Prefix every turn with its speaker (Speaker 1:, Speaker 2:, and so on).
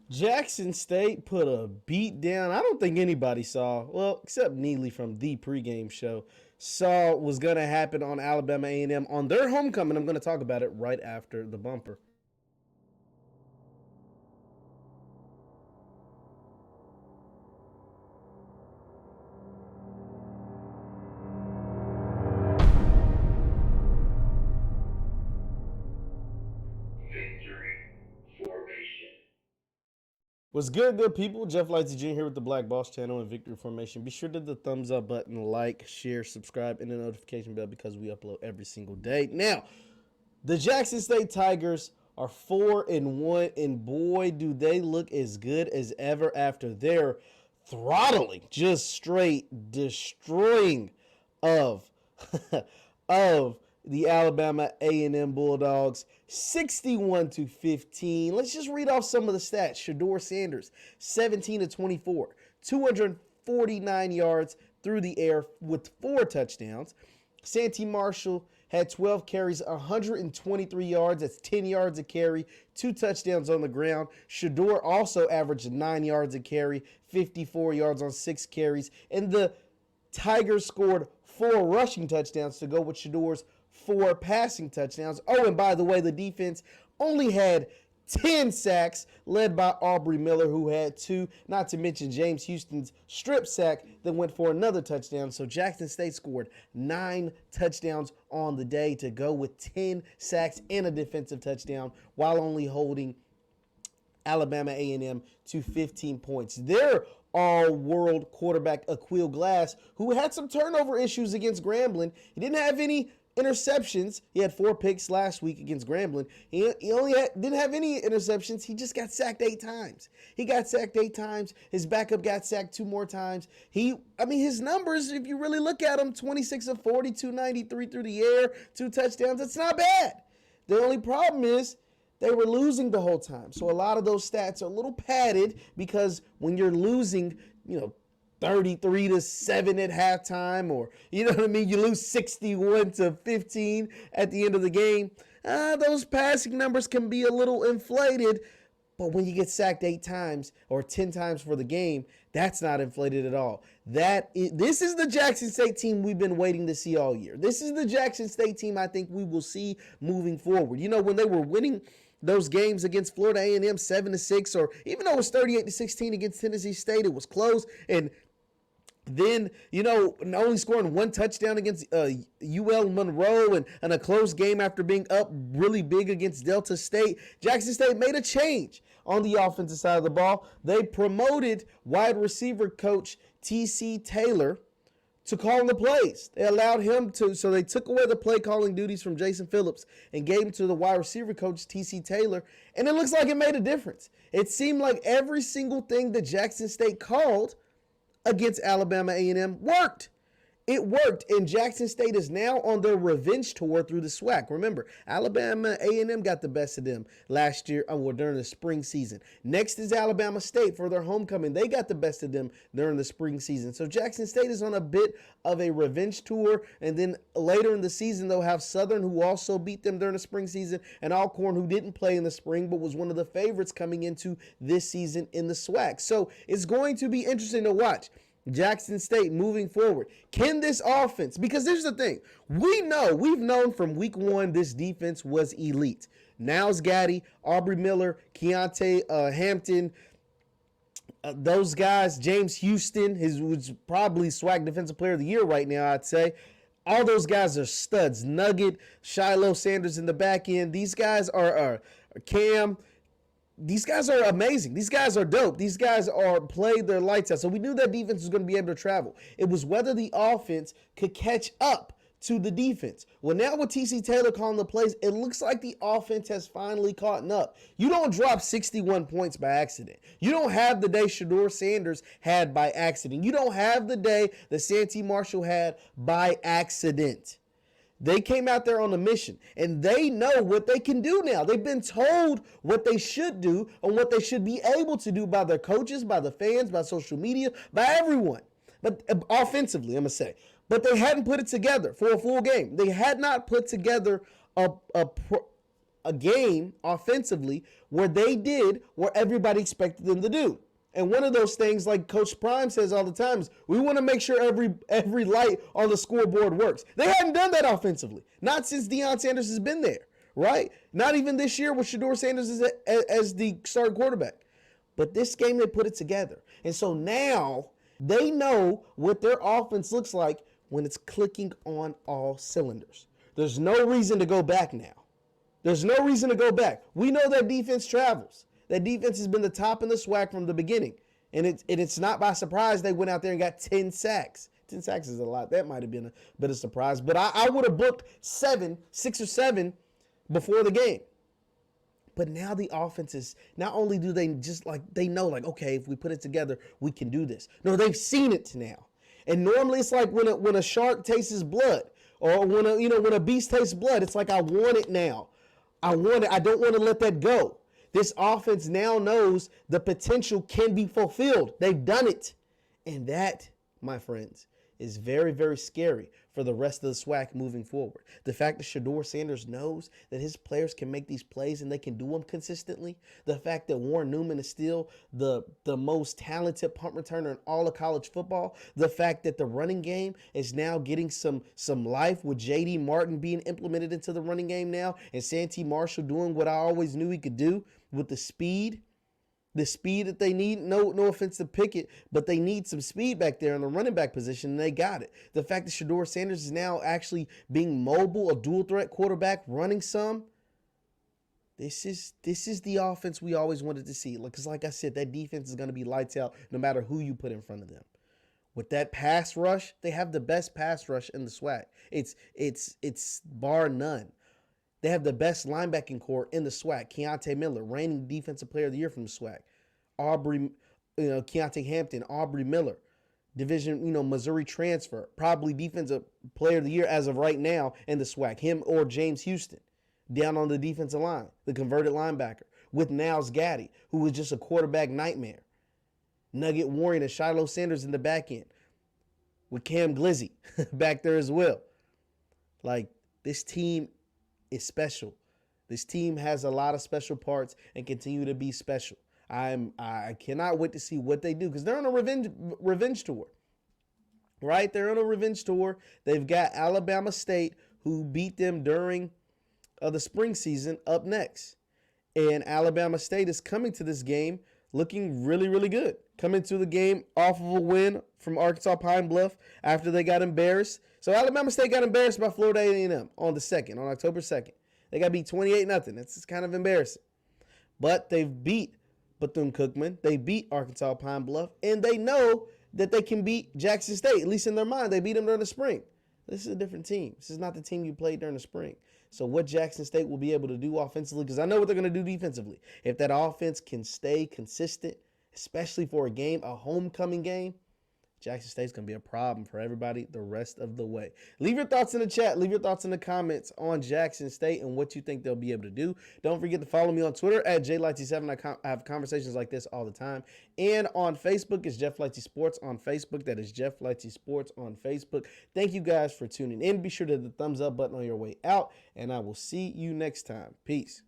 Speaker 1: Jackson State put a beat down. I don't think anybody saw, well, except Neely from the pregame show, saw was going to happen on Alabama A&M on their homecoming. I'm going to talk about it right after the bumper. What's good people? Jeff Lightsy Jr. here with the Black Boss Channel and Victory Formation. Be sure to hit the thumbs up button, like, share, subscribe, and the notification bell because we upload every single day. Now, the Jackson State Tigers are 4-1, and boy, do they look as good as ever after their throttling, just straight destroying of of the Alabama A&M Bulldogs, 61-15. Let's just read off some of the stats. Shedeur Sanders, 17-24, 249 yards through the air with 4 touchdowns. Santee Marshall had 12 carries, 123 yards. That's 10 yards a carry, 2 touchdowns on the ground. Shedeur also averaged 9 yards a carry, 54 yards on 6 carries. And the Tigers scored 4 rushing touchdowns to go with Shedeur's 4 passing touchdowns. Oh, and by the way, the defense only had 10 sacks, led by Aubrey Miller, who had 2, not to mention James Houston's strip sack that went for another touchdown. So Jackson State scored 9 touchdowns on the day to go with 10 sacks and a defensive touchdown while only holding Alabama A&M to 15 points. Their all-world quarterback, Aqeel Glass, who had some turnover issues against Grambling. He didn't have any interceptions. He had 4 picks last week against Grambling. He only didn't have any interceptions. He just got sacked 8 times. He got sacked 8 times. His backup got sacked 2 more times. His numbers, if you really look at them, 26 of 40, 293 through the air, 2 touchdowns. It's not bad. The only problem is they were losing the whole time. So a lot of those stats are a little padded because when you're losing, 33-7 at halftime, or you lose 61-15 at the end of the game, those passing numbers can be a little inflated. But when you get sacked 8 times or 10 times for the game, that's not inflated at all. This is the Jackson State team we've been waiting to see all year. This is the Jackson State team I think we will see moving forward. When they were winning those games against Florida A&M 7-6, or even though it was 38-16 against Tennessee State, it was close. And then, only scoring 1 touchdown against UL Monroe and a close game after being up really big against Delta State, Jackson State made a change on the offensive side of the ball. They promoted wide receiver coach T.C. Taylor to call the plays. They allowed him to, so they took away the play calling duties from Jason Phillips and gave them to the wide receiver coach, T.C. Taylor, and it looks like it made a difference. It seemed like every single thing that Jackson State called against Alabama A&M worked. It worked, and Jackson State is now on their revenge tour through the SWAC. Remember, Alabama A&M got the best of them last year during the spring season. Next is Alabama State for their homecoming. They got the best of them during the spring season. So Jackson State is on a bit of a revenge tour, and then later in the season, they'll have Southern, who also beat them during the spring season, and Alcorn, who didn't play in the spring but was one of the favorites coming into this season in the SWAC. So it's going to be interesting to watch Jackson State moving forward. Can this offense, because here's the thing, we've known from week 1 this defense was elite. Niles Gaddy, Aubrey Miller, Keontae Hampton, those guys, James Houston, who's probably SWAC Defensive Player of the Year right now, I'd say. All those guys are studs. Nugget, Shiloh Sanders in the back end. These guys are Cam. These guys are amazing. These guys are dope. These guys are played their lights out. So we knew that defense was going to be able to travel. It was whether the offense could catch up to the defense. Well, now with T.C. Taylor calling the plays, it looks like the offense has finally caught up. You don't drop 61 points by accident. You don't have the day Shedeur Sanders had by accident. You don't have the day that Santee Marshall had by accident. They came out there on a mission, and they know what they can do now. They've been told what they should do and what they should be able to do by their coaches, by the fans, by social media, by everyone. But offensively, I'm going to say. But they hadn't put it together for a full game. They had not put together a a game offensively where they did what everybody expected them to do. And one of those things, like Coach Prime says all the time, is we want to make sure every light on the scoreboard works. They hadn't done that offensively. Not since Deion Sanders has been there, right? Not even this year with Shedeur Sanders as the starting quarterback. But this game, they put it together. And so now they know what their offense looks like when it's clicking on all cylinders. There's no reason to go back now. There's no reason to go back. We know that defense travels. That defense has been the top in the SWAC from the beginning. And it's not by surprise they went out there and got 10 sacks. 10 sacks is a lot. That might have been a bit of a surprise. But I would have booked 6 or 7 before the game. But now the offense is, not only do they they know, okay, if we put it together, we can do this. No, they've seen it now. And normally it's like when a shark tastes blood, or when a beast tastes blood, it's like, I want it now. I want it. I don't want to let that go. This offense now knows the potential can be fulfilled. They've done it. And that, my friends, is very, very scary for the rest of the SWAC moving forward. The fact that Shedeur Sanders knows that his players can make these plays and they can do them consistently. The fact that Warren Newman is still the most talented punt returner in all of college football. The fact that the running game is now getting some life with J.D. Martin being implemented into the running game now, and Santee Marshall doing what I always knew he could do with the speed. The speed that they need, no offense to Pickett, but they need some speed back there in the running back position, and they got it. The fact that Shedeur Sanders is now actually being mobile, a dual threat quarterback, running some. This is the offense we always wanted to see. Because like I said, that defense is going to be lights out no matter who you put in front of them. With that pass rush, they have the best pass rush in the SWAC. It's bar none. They have the best linebacking core in the SWAC. Keontae Miller, reigning defensive player of the year from the SWAC. Keontae Hampton, Aubrey Miller, division, Missouri transfer, probably defensive player of the year as of right now in the SWAC. Him or James Houston down on the defensive line, the converted linebacker, with Niles Gaddy, who was just a quarterback nightmare. Nugget Warren and Shiloh Sanders in the back end, with Cam Glizzy back there as well. This team is special. This team has a lot of special parts and continue to be special. I cannot wait to see what they do, because they're on a revenge tour, right? They're on a revenge tour. They've got Alabama State, who beat them during the spring season, up next. And Alabama State is coming to this game looking really, really good. Coming to the game off of a win from Arkansas Pine Bluff after they got embarrassed. So Alabama State got embarrassed by Florida A&M on October 2nd. They got beat 28-0. That's kind of embarrassing. But they've beat Bethune-Cookman. They beat Arkansas Pine Bluff. And they know that they can beat Jackson State, at least in their mind. They beat them during the spring. This is a different team. This is not the team you played during the spring. So what Jackson State will be able to do offensively, because I know what they're going to do defensively. If that offense can stay consistent, especially for a homecoming game, Jackson State's going to be a problem for everybody the rest of the way. Leave your thoughts in the chat. Leave your thoughts in the comments on Jackson State and what you think they'll be able to do. Don't forget to follow me on Twitter at JLightsy7. I have conversations like this all the time. And on Facebook, it's Jeff Lightsy Sports on Facebook. That is Jeff Lightsy Sports on Facebook. Thank you guys for tuning in. Be sure to hit the thumbs up button on your way out, and I will see you next time. Peace.